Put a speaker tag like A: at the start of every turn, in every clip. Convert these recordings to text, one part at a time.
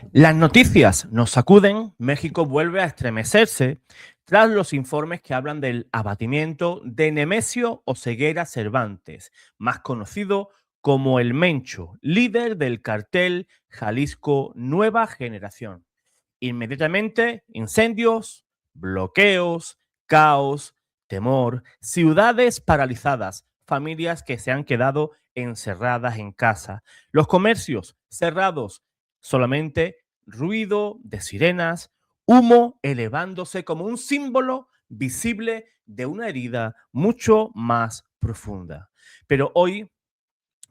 A: Las noticias nos sacuden, México vuelve a estremecerse tras los informes que hablan del abatimiento de Nemesio Oseguera Cervantes, más conocido como el Mencho, líder del cartel Jalisco Nueva Generación. Inmediatamente, incendios, bloqueos, caos, temor, ciudades paralizadas, familias que se han quedado encerradas en casa, los comercios cerrados, solamente ruido de sirenas, humo elevándose como un símbolo visible de una herida mucho más profunda. Pero hoy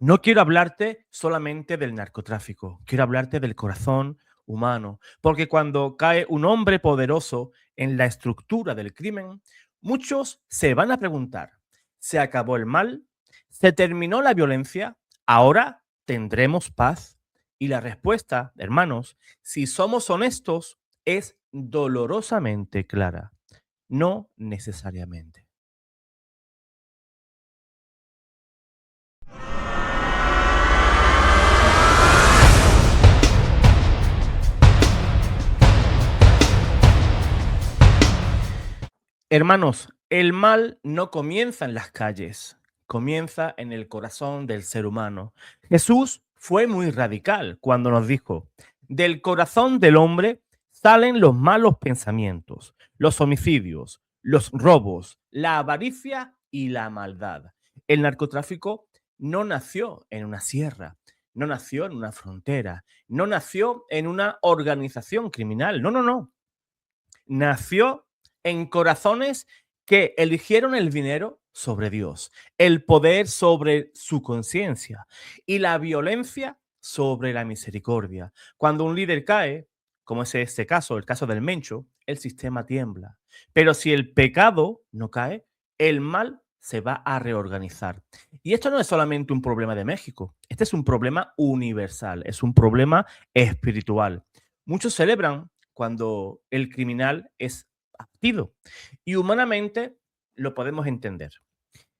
A: no quiero hablarte solamente del narcotráfico, quiero hablarte del corazón humano, porque cuando cae un hombre poderoso en la estructura del crimen, muchos se van a preguntar, ¿se acabó el mal? ¿Se terminó la violencia? ¿Ahora tendremos paz? Y la respuesta, hermanos, si somos honestos, es dolorosamente clara. No necesariamente. Hermanos, el mal no comienza en las calles, comienza en el corazón del ser humano. Jesús fue muy radical cuando nos dijo, del corazón del hombre salen los malos pensamientos, los homicidios, los robos, la avaricia y la maldad. El narcotráfico no nació en una sierra, no nació en una frontera, no nació en una organización criminal, no, no, no. Nació en corazones que eligieron el dinero sobre Dios, el poder sobre su conciencia y la violencia sobre la misericordia. Cuando un líder cae, como es este caso, el caso del Mencho, el sistema tiembla. Pero si el pecado no cae, el mal se va a reorganizar. Y esto no es solamente un problema de México, este es un problema universal, es un problema espiritual. Muchos celebran cuando el criminal es abatido. Y humanamente lo podemos entender.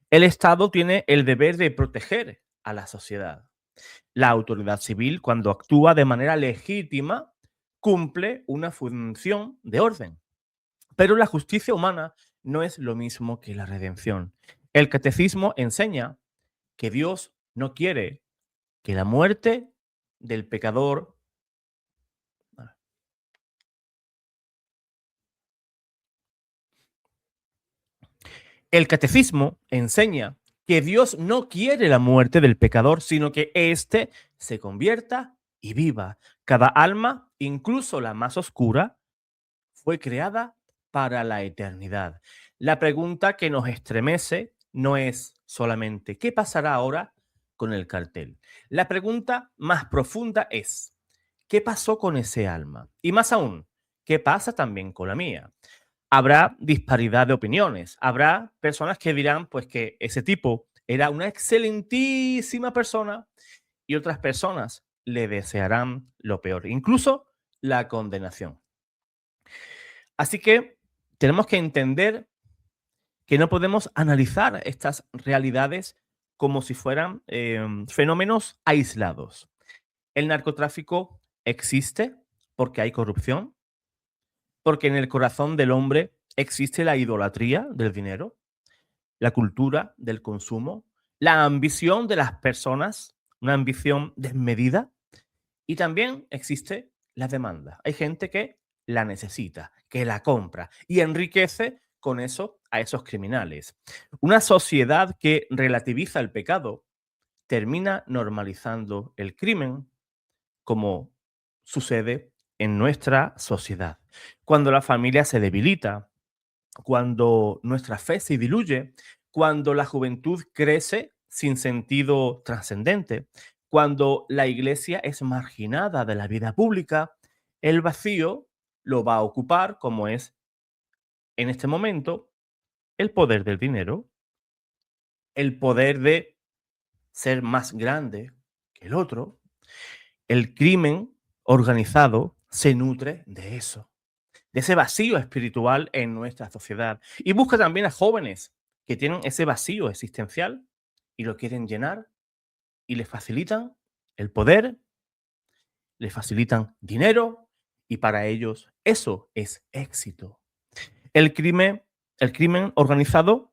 A: El Estado tiene el deber de proteger a la sociedad. La autoridad civil, cuando actúa de manera legítima, cumple una función de orden. Pero la justicia humana no es lo mismo que la redención. El catecismo enseña que Dios no quiere que la muerte del pecador. El catecismo enseña que Dios no quiere la muerte del pecador, sino que éste se convierta y viva. Cada alma, incluso la más oscura, fue creada para la eternidad. La pregunta que nos estremece no es solamente ¿qué pasará ahora con el cartel? La pregunta más profunda es ¿qué pasó con ese alma? Y más aún, ¿qué pasa también con la mía? Habrá disparidad de opiniones. Habrá personas que dirán pues que ese tipo era una excelentísima persona y otras personas le desearán lo peor, incluso la condenación. Así que tenemos que entender que no podemos analizar estas realidades como si fueran fenómenos aislados. El narcotráfico existe porque hay corrupción, porque en el corazón del hombre existe la idolatría del dinero, la cultura del consumo, la ambición de las personas, una ambición desmedida, y también existe la demanda. Hay gente que la necesita, que la compra y enriquece con eso a esos criminales. Una sociedad que relativiza el pecado termina normalizando el crimen como sucede en nuestra sociedad. Cuando la familia se debilita, cuando nuestra fe se diluye, cuando la juventud crece sin sentido trascendente, cuando la iglesia es marginada de la vida pública, el vacío lo va a ocupar, como es en este momento, el poder del dinero, el poder de ser más grande que el otro. El crimen organizado se nutre de eso, de ese vacío espiritual en nuestra sociedad. Y busca también a jóvenes que tienen ese vacío existencial y lo quieren llenar y les facilitan el poder, les facilitan dinero y para ellos eso es éxito. El crimen, el crimen organizado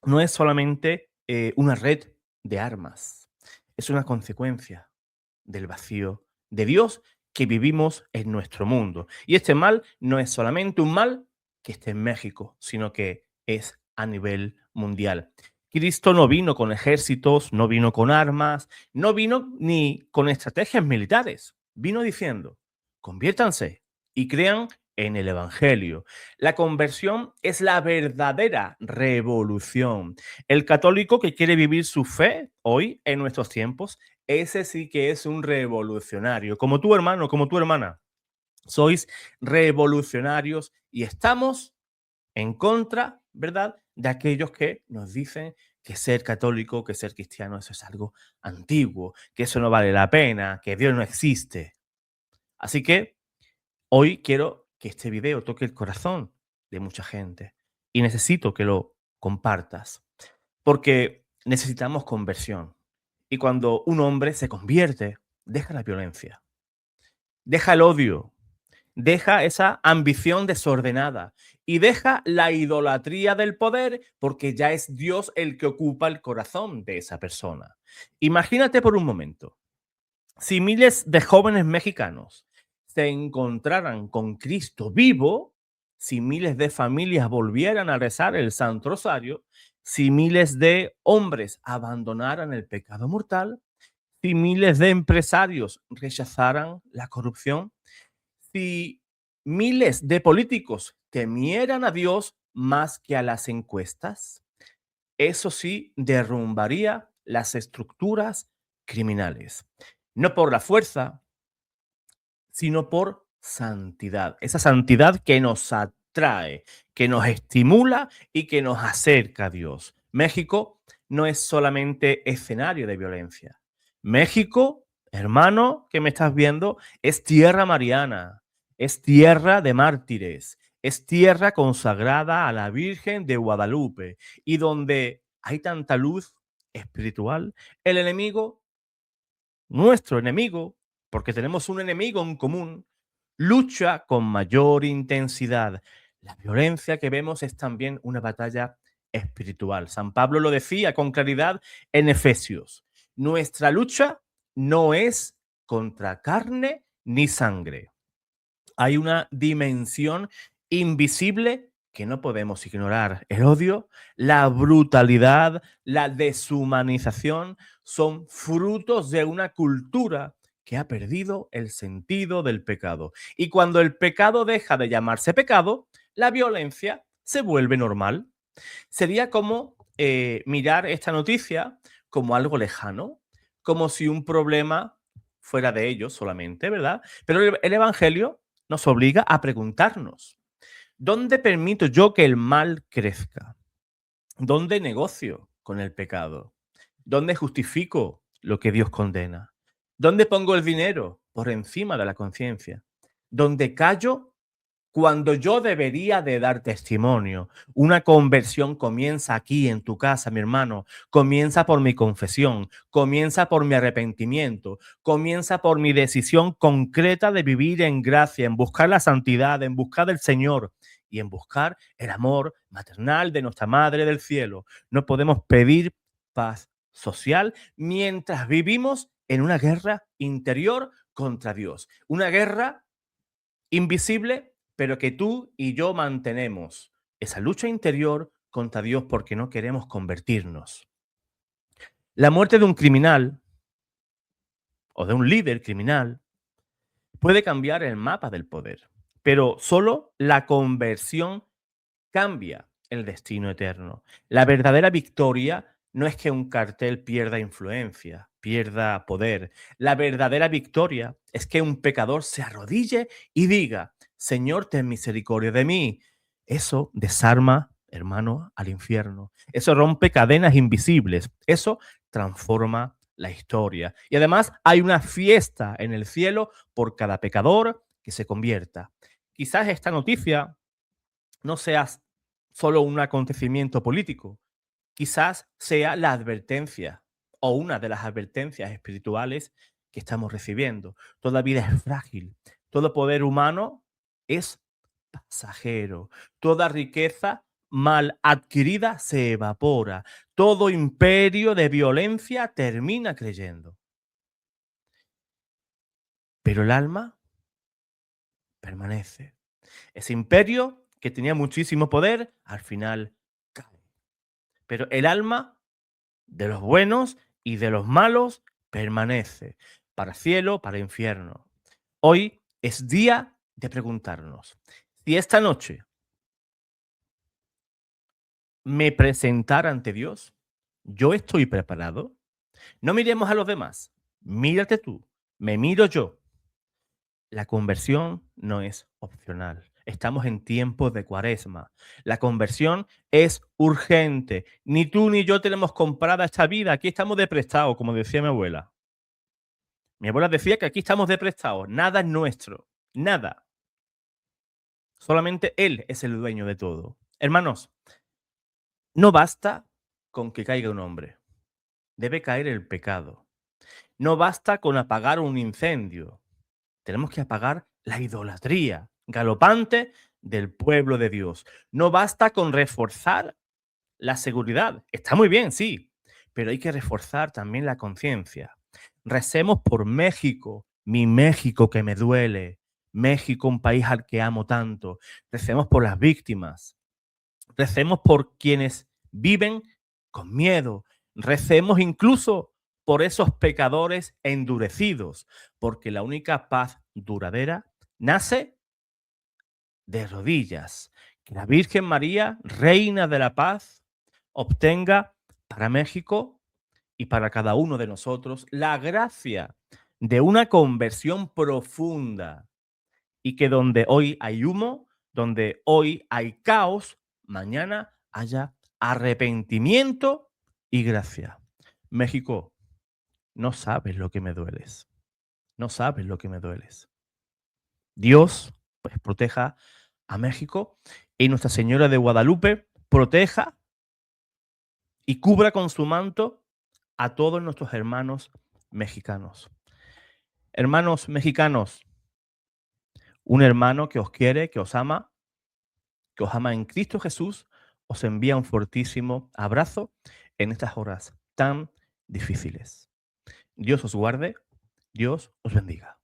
A: no es solamente una red de armas, es una consecuencia del vacío de Dios que vivimos en nuestro mundo. Y este mal no es solamente un mal que esté en México, sino que es a nivel mundial. Cristo no vino con ejércitos, no vino con armas, no vino ni con estrategias militares. Vino diciendo, conviértanse y crean en el Evangelio. La conversión es la verdadera revolución. El católico que quiere vivir su fe hoy, en nuestros tiempos, ese sí que es un revolucionario. Como tu hermano, como tu hermana. Sois revolucionarios y estamos en contra, ¿verdad?, de aquellos que nos dicen que ser católico, que ser cristiano, eso es algo antiguo, que eso no vale la pena, que Dios no existe. Así que hoy quiero que este video toque el corazón de mucha gente y necesito que lo compartas porque necesitamos conversión. Y cuando un hombre se convierte, deja la violencia, deja el odio, deja esa ambición desordenada y deja la idolatría del poder porque ya es Dios el que ocupa el corazón de esa persona. Imagínate por un momento, si miles de jóvenes mexicanos se encontraran con Cristo vivo, si miles de familias volvieran a rezar el Santo Rosario, si miles de hombres abandonaran el pecado mortal, si miles de empresarios rechazaran la corrupción, si miles de políticos temieran a Dios más que a las encuestas, eso sí derrumbaría las estructuras criminales. No por la fuerza, sino por santidad. Esa santidad que nos atrae, que nos estimula y que nos acerca a Dios. México no es solamente escenario de violencia. México, hermano, que me estás viendo, es tierra mariana, es tierra de mártires, es tierra consagrada a la Virgen de Guadalupe y donde hay tanta luz espiritual, el enemigo, nuestro enemigo, porque tenemos un enemigo en común, lucha con mayor intensidad. La violencia que vemos es también una batalla espiritual. San Pablo lo decía con claridad en Efesios. Nuestra lucha no es contra carne ni sangre. Hay una dimensión invisible que no podemos ignorar. El odio, la brutalidad, la deshumanización son frutos de una cultura que ha perdido el sentido del pecado. Y cuando el pecado deja de llamarse pecado, la violencia se vuelve normal. Sería como mirar esta noticia como algo lejano, como si un problema fuera de ellos solamente, ¿verdad? Pero el Evangelio nos obliga a preguntarnos, ¿dónde permito yo que el mal crezca? ¿Dónde negocio con el pecado? ¿Dónde justifico lo que Dios condena? ¿Dónde pongo el dinero por encima de la conciencia? ¿Dónde callo cuando yo debería de dar testimonio? Una conversión comienza aquí en tu casa, mi hermano. Comienza por mi confesión, comienza por mi arrepentimiento, comienza por mi decisión concreta de vivir en gracia, en buscar la santidad, en buscar el Señor y en buscar el amor maternal de nuestra Madre del Cielo. No podemos pedir paz social mientras vivimos en una guerra interior contra Dios. Una guerra invisible, pero que tú y yo mantenemos esa lucha interior contra Dios porque no queremos convertirnos. La muerte de un criminal o de un líder criminal puede cambiar el mapa del poder, pero solo la conversión cambia el destino eterno. La verdadera victoria no es que un cartel pierda influencia, pierda poder. La verdadera victoria es que un pecador se arrodille y diga, Señor, ten misericordia de mí. Eso desarma, hermano, al infierno. Eso rompe cadenas invisibles. Eso transforma la historia. Y además hay una fiesta en el cielo por cada pecador que se convierta. Quizás esta noticia no sea solo un acontecimiento político, quizás sea la advertencia o una de las advertencias espirituales que estamos recibiendo. Toda vida es frágil. Todo poder humano es pasajero. Toda riqueza mal adquirida se evapora. Todo imperio de violencia termina creyendo. Pero el alma permanece. Ese imperio que tenía muchísimo poder, al final cae. Pero el alma de los buenos y de los malos permanece, para cielo, para infierno. Hoy es día de preguntarnos, si esta noche me presentara ante Dios, ¿yo estoy preparado? No miremos a los demás, mírate tú, me miro yo. La conversión no es opcional. Estamos en tiempos de cuaresma. La conversión es urgente. Ni tú ni yo tenemos comprada esta vida. Aquí estamos de prestado, como decía mi abuela. Mi abuela decía que aquí estamos de prestado. Nada es nuestro. Nada. Solamente Él es el dueño de todo. Hermanos, no basta con que caiga un hombre. Debe caer el pecado. No basta con apagar un incendio. Tenemos que apagar la idolatría galopante del pueblo de Dios. No basta con reforzar la seguridad. Está muy bien, sí, pero hay que reforzar también la conciencia. Recemos por México, mi México que me duele. México, un país al que amo tanto. Recemos por las víctimas. Recemos por quienes viven con miedo. Recemos incluso por esos pecadores endurecidos, porque la única paz duradera nace de rodillas. Que la Virgen María, Reina de la Paz, obtenga para México y para cada uno de nosotros la gracia de una conversión profunda y que donde hoy hay humo, donde hoy hay caos, mañana haya arrepentimiento y gracia. México, no sabes lo que me dueles. No sabes lo que me dueles. Dios, pues proteja a México y Nuestra Señora de Guadalupe proteja y cubra con su manto a todos nuestros hermanos mexicanos. Hermanos mexicanos, un hermano que os quiere, que os ama en Cristo Jesús, os envía un fortísimo abrazo en estas horas tan difíciles. Dios os guarde, Dios os bendiga.